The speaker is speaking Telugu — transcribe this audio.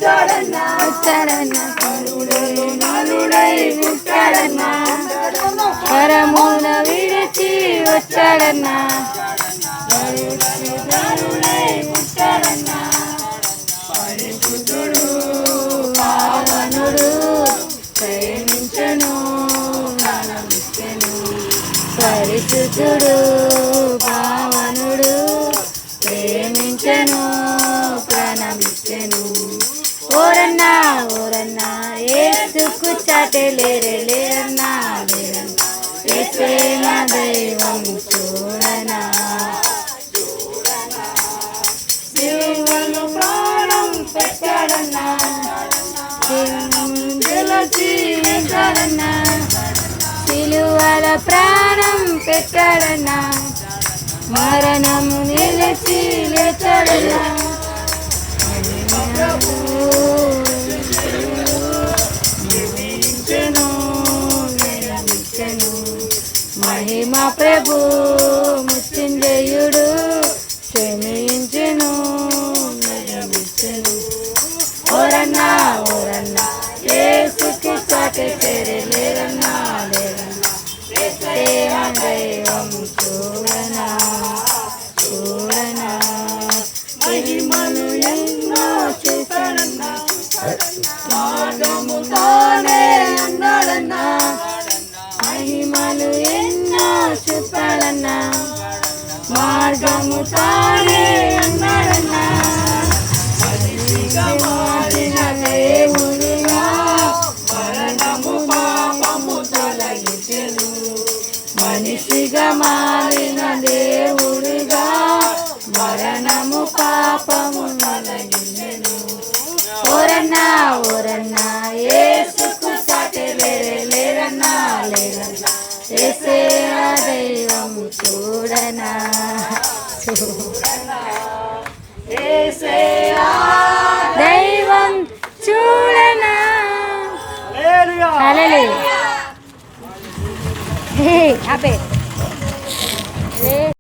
వచ్చాడన్నా నలుడై పుట్టాడన్నా పరమున విడిచి వచ్చాడన్నా నలుడై పుట్టాడన్నా పరిశుద్ధుడు పావనుడు ప్రేమించను పరిశుద్ధుడు పావనుడు ప్రేమించను ప్రణమించను ఓరన్నా ఓరన్నా ఏసుకు చాటే లేరే లేరన్నా లేరన్నా ఏసే నా దైవం చూడనా సిలువలో ప్రాణం పెట్టాడన్నా జీవించాడన్నా సిలువల ప్రాణం పెట్టాడన్నా మరణము నిలిచి లేచాడన్నా మహిమ ప్రభు మృత్యుంజయుడు క్షమించెను ఓరన్నా ఓరన్నా ఏసుకి చాటే లేరన్నా లేరన్నా దైవం చూడనా చూడనా మహిమను ఎన్నో చేశాడన్నా మార్గము తానే అన్నాడన్నా మహిమలు ఎన్నో చెప్పాడన్నా మార్గము తానే అన్నాడన్నా మారిన దేవుడుగా మరణము పాపము తొలగించెను మనిషిగా మారిన దేవుడుగా మరణము పాపము తొలగించెను ఓరన్నా ఓరన్నా ఏసుకు సాటి లేరే లేరన్నా లేరన్నా ఏసే ఆ దైవం చూడనా చూడనా ఏసే